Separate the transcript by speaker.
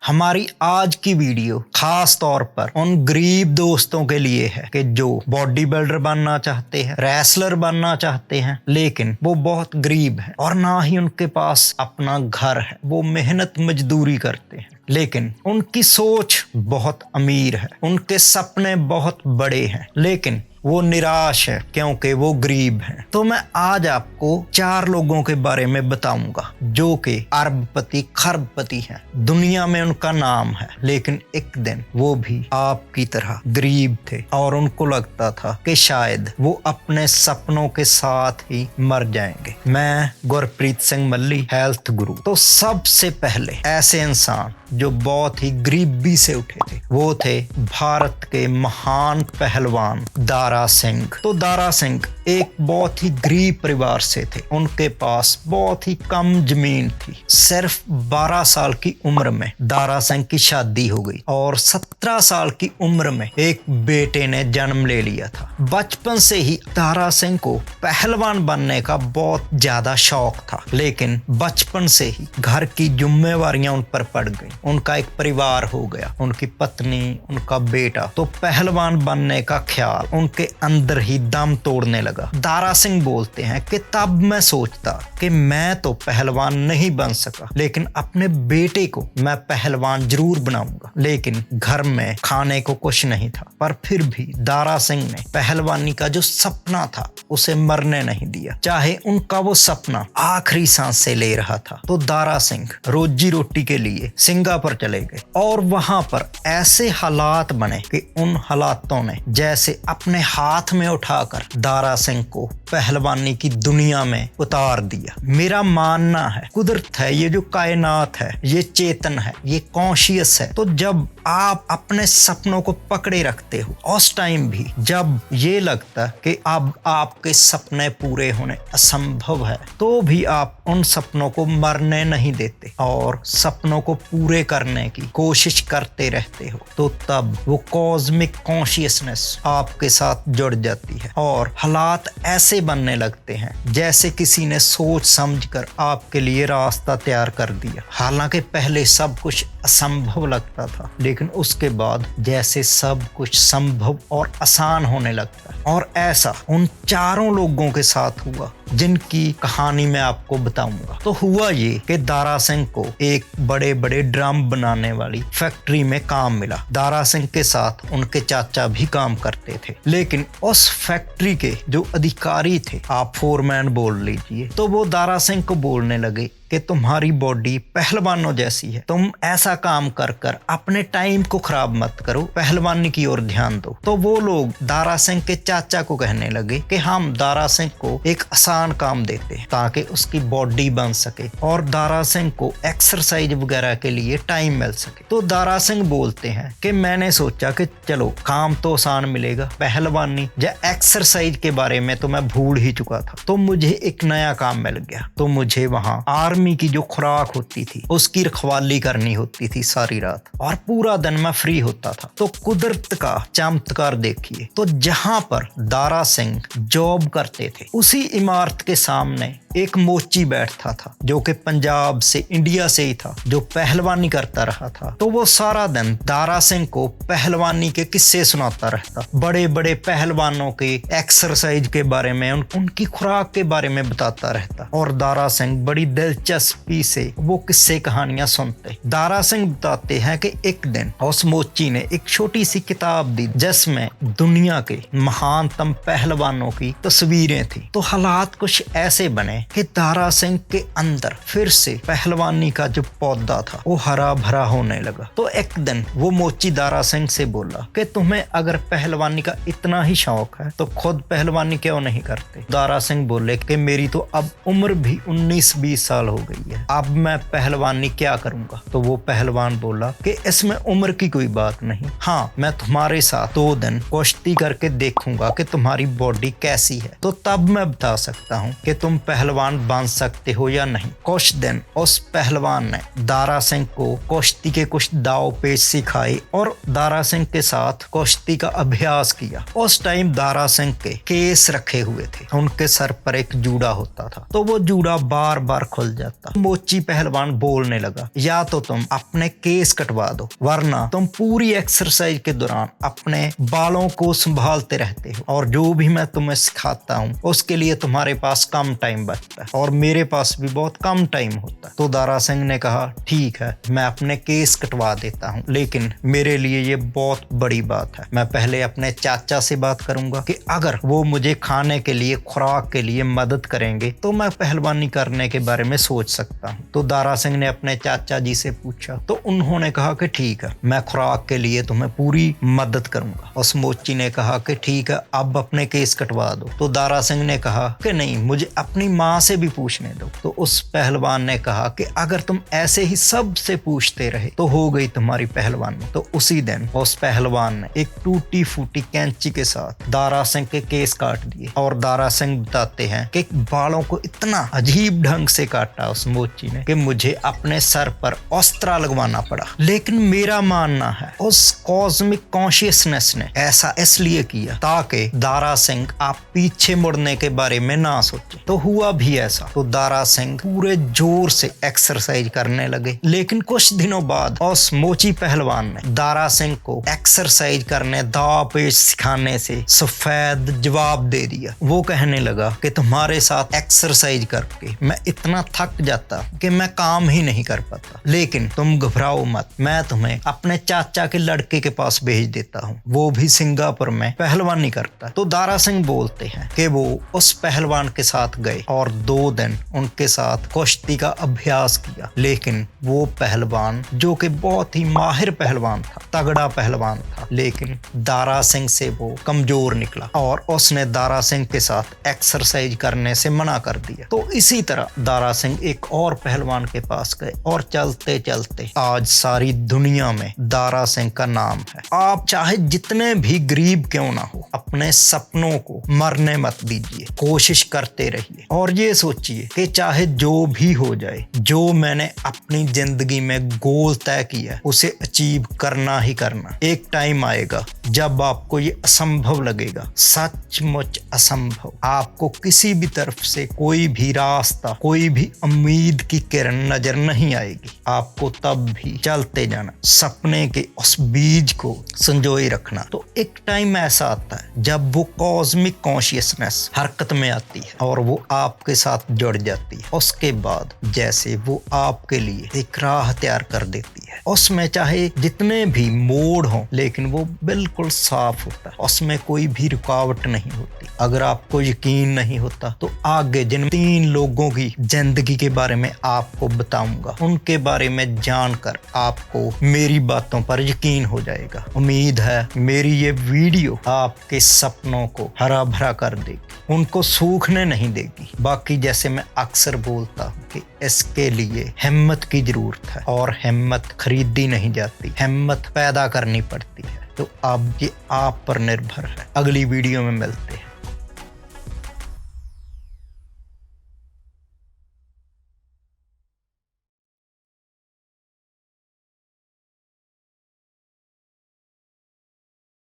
Speaker 1: हमारी आज की वीडियो खास तौर पर उन गरीब दोस्तों के लिए है कि जो बॉडी बिल्डर बनना चाहते हैं, रेसलर बनना चाहते हैं, लेकिन वो बहुत गरीब है और ना ही उनके पास अपना घर है। वो मेहनत मजदूरी करते हैं, लेकिन उनकी सोच बहुत अमीर है, उनके सपने बहुत बड़े हैं, लेकिन वो निराश है क्योंकि वो गरीब हैं। तो मैं आज आपको 4 लोगों के बारे में बताऊंगा जो कि अरबपति खरबपति हैं। दुनिया में उनका नाम है, लेकिन एक दिन वो भी आपकी तरह गरीब थे और उनको लगता था कि शायद वो अपने सपनों के साथ ही मर जाएंगे। मैं गुरप्रीत सिंह मल्ली, हेल्थ गुरु। तो सबसे पहले ऐसे इंसान जो बहुत ही गरीबी से उठे थे वो थे भारत के महान पहलवान दारा सिंह। तो दारा सिंह एक बहुत ही गरीब परिवार से थे। उनके पास बहुत ही कम जमीन थी। सिर्फ 12 साल की उम्र में दारा सिंह की शादी हो गई और 17 साल की उम्र में एक बेटे ने जन्म ले लिया था। बचपन से ही दारा सिंह को पहलवान बनने का बहुत ज्यादा शौक था, लेकिन बचपन से ही घर की जिम्मेवारियां उन पर पड़ गई। उनका एक परिवार हो गया, उनकी पत्नी, उनका बेटा। तो पहलवान बनने का ख्याल उनके अंदर ही दम तोड़ने लगा। दारा सिंह बोलते हैं कि तब मैं सोचता कि मैं तो पहलवान नहीं बन सका, लेकिन अपने बेटे को मैं पहलवान जरूर बनाऊंगा। लेकिन घर में खाने को कुछ नहीं था, पर फिर भी दारा सिंह ने पहलवानी का जो सपना था उसे मरने नहीं दिया, चाहे उनका वो सपना आखिरी सांस से ले रहा था। तो दारा सिंह रोजी रोटी के लिए सिंगापुर चले गए और वहां पर ऐसे हालात बने कि उन हालातों ने जैसे अपने हाथ में उठाकर दारा सिंह को पहलवानी की दुनिया में उतार दिया। मेरा मानना है कुदरत है, ये जो कायनात है, ये चेतन है, ये कॉन्शियस है। तो जब आप अपने सपनों को पकड़े रखते हो, उस टाइम भी जब ये लगता कि अब आपके सपने पूरे होने असंभव है, तो भी आप उन सपनों को मरने नहीं देते और सपनों को पूरे करने की कोशिश करते रहते हो। तो तब वो कॉस्मिक कॉन्शियसनेस आपके साथ जुड़ जाती है और हालात ऐसे बनने लगते हैं जैसे किसी ने सोच समझकर आपके लिए रास्ता तैयार कर दिया। हालांकि पहले सब कुछ असंभव लगता था, लेकिन उसके बाद जैसे सब कुछ संभव और आसान होने लगता है। और ऐसा उन 4 लोगों के साथ हुआ जिनकी कहानी मैं आपको बताऊंगा। तो हुआ ये कि दारा सिंह को एक बड़े बड़े ड्रम बनाने वाली फैक्ट्री में काम मिला। दारा सिंह के साथ उनके चाचा भी काम करते थे, लेकिन उस फैक्ट्री के जो अधिकारी थे, आप फोरमैन बोल लीजिए, तो वो दारा सिंह को बोलने लगे कि तुम्हारी बॉडी पहलवानों जैसी है, तुम ऐसा काम कर कर अपने टाइम को खराब मत करो, पहलवानी की ओर ध्यान दो। तो वो लोग दारा सिंह के चाचा को कहने लगे कि हम दारा सिंह को एक आसान काम देते हैं ताकि उसकी बॉडी बन सके और दारा सिंह को एक्सरसाइज वगैरह के लिए टाइम मिल सके। तो दारा सिंह बोलते हैं कि मैंने सोचा कि चलो काम तो आसान मिलेगा, पहलवानी या एक्सरसाइज के बारे में तो मैं भूल ही चुका था। तो मुझे एक नया काम मिल गया। तो मुझे वहां आर्मी की जो खुराक होती थी उसकी रखवाली करनी होती थी सारी रात, और पूरा दिन मैं फ्री होता था। तो कुदरत का चमत्कार देखिए, तो जहां पर दारा सिंह जॉब करते थे उसी इमारत के सामने एक मोची बैठता था जो कि पंजाब से, इंडिया से ही था, जो पहलवानी करता रहा था। तो वो सारा दिन दारा सिंह को पहलवानी के किस्से सुनाता रहता, बड़े बड़े पहलवानों के एक्सरसाइज के बारे में, उनकी खुराक के बारे में बताता रहता और दारा सिंह बड़ी दिलचस्पी से वो किस्से कहानियां सुनते। दारा सिंह बताते हैं कि एक दिन उस मोची ने एक छोटी सी किताब दी जिसमें दुनिया के महानतम पहलवानों की तस्वीरें थी। तो हालात कुछ ऐसे बने कि दारा सिंह के अंदर फिर से पहलवानी का जो पौधा था वो हरा भरा होने लगा। तो एक दिन वो मोची दारा सिंह से बोला कि तुम्हें अगर पहलवानी का इतना ही शौक है तो खुद पहलवानी क्यों नहीं करते। दारा सिंह बोले कि मेरी तो अब उम्र भी 19-20 साल हो गई है, अब मैं पहलवानी क्या करूंगा। तो वो पहलवान बोला कि इसमें उम्र की कोई बात नहीं, हाँ मैं तुम्हारे साथ 2 दिन कुश्ती करके देखूंगा कि तुम्हारी बॉडी कैसी है, तो तब मैं बता सकता हूँ कि तुम पहलवान पहलवान बन सकते हो या नहीं। कुछ दिन उस पहलवान ने दारा सिंह को कुश्ती के कुछ दाव पेच सिखाए और दारा सिंह के साथ कुश्ती का अभ्यास किया। उस टाइम दारा सिंह के केस रखे हुए थे, उनके सर पर एक जूड़ा होता था, तो वो जूड़ा बार बार खुल जाता। मोची पहलवान बोलने लगा, या तो तुम अपने केस कटवा दो, वरना तुम पूरी एक्सरसाइज के दौरान अपने बालों को संभालते रहते हो, और जो भी मैं तुम्हें सिखाता हूँ उसके लिए तुम्हारे पास कम टाइम बचता है और मेरे पास भी बहुत कम टाइम होता है। तो दारा सिंह ने कहा, ठीक है, मैं अपने केस कटवा देता हूँ, लेकिन मेरे लिए ये बहुत बड़ी बात है। मैं पहले अपने चाचा से बात करूंगा कि अगर वो मुझे खाने के लिए, खुराक के लिए मदद करेंगे तो मैं पहलवानी करने के बारे में सोच सकता हूँ। तो दारा सिंह ने अपने चाचा जी से पूछा, तो उन्होंने कहा कि ठीक है, मैं खुराक के लिए तुम्हें पूरी मदद करूंगा। उस मोची ने कहा कि ठीक है, अब अपने केस कटवा दो। तो दारा सिंह ने कहा कि नहीं, मुझे अपनी माँ से भी पूछने दो। तो उस पहलवान ने कहा कि अगर तुम ऐसे ही सब से पूछते रहे तो हो गई तुम्हारी पहलवानी। तो उसी दिन उस पहलवान ने एक टूटी फूटी कैंची के साथ दारा सिंह के केस काट दिए। और दारा सिंह बताते हैं कि बालों को इतना अजीब ढंग से काटा उस मोची ने कि मुझे अपने सर पर अस्त्र लगवाना पड़ा। लेकिन मेरा मानना है उस कॉस्मिक कॉन्शियसनेस ने ऐसा इसलिए किया ताकि दारा सिंह आप पीछे मुड़ने के बारे में ना सोचे। तो हुआ भी ऐसा। तो दारा सिंह पूरे जोर से एक्सरसाइज करने लगे, लेकिन कुछ दिनों बाद उस मोची पहलवान ने दारा सिंह को एक्सरसाइज करने, दाव पेच सिखाने से सफेद जवाब दे दिया। वो कहने लगा कि तुम्हारे साथ एक्सरसाइज करके मैं इतना थक जाता कि मैं काम ही नहीं कर पाता, लेकिन तुम घबराओ मत, मैं तुम्हें अपने चाचा के लड़के के पास भेज देता हूँ, वो भी सिंगापुर में पहलवानी करता। तो दारा सिंह बोलते हैं कि वो उस पहलवान के साथ गए और 2 दिन उनके साथ कुश्ती का अभ्यास किया। लेकिन वो पहलवान, जो कि बहुत ही माहिर पहलवान था, तगड़ा पहलवान था, लेकिन दारा सिंह से वो कमजोर निकला और उसने दारा सिंह के साथ एक्सरसाइज करने से मना कर दिया। तो इसी तरह दारा सिंह एक और पहलवान के पास गए और चलते चलते आज सारी दुनिया में दारा सिंह का नाम है। आप चाहे जितने भी गरीब क्यों ना हो, अपने सपनों को मरने मत दीजिए, कोशिश करते रहिए और ये सोचिए कि चाहे जो भी हो जाए, जो मैंने अपनी जिंदगी में गोल तय किया उसे अचीव करना ही करना। एक टाइम आएगा जब आपको ये असंभव लगेगा, सचमुच असंभव। आपको किसी भी तरफ से कोई भी रास्ता, कोई भी उम्मीद की किरण नजर नहीं आएगी। आपको तब भी चलते जाना, सपने के उस बीज को संजोए रखना। तो एक टाइम ऐसा आता है जब वो कॉस्मिक कॉन्शियसनेस हरकत में आती है और वो आपके साथ जुड़ जाती है। उसके बाद जैसे वो आपके लिए एक राह तैयार कर देती है, उसमें चाहे जितने भी मोड़ हों, लेकिन वो बिल्कुल साफ होता है, उसमें कोई भी रुकावट नहीं होती। अगर आपको यकीन नहीं होता तो आगे जिन 3 लोगों की जिंदगी के बारे में आपको बताऊंगा, उनके बारे में जानकर आपको मेरी बातों पर यकीन हो जाएगा। उम्मीद है मेरी ये वीडियो आपके सपनों को हरा भरा कर देगी, उनको सूखने नहीं देगी। बाकी जैसे मैं अक्सर बोलता हूँ कि इसके लिए हिम्मत की जरूरत है और हिम्मत खरीदी नहीं जाती, हिम्मत पैदा करनी पड़ती है। तो अब ये आप पर निर्भर है। अगली वीडियो में मिलते हैं।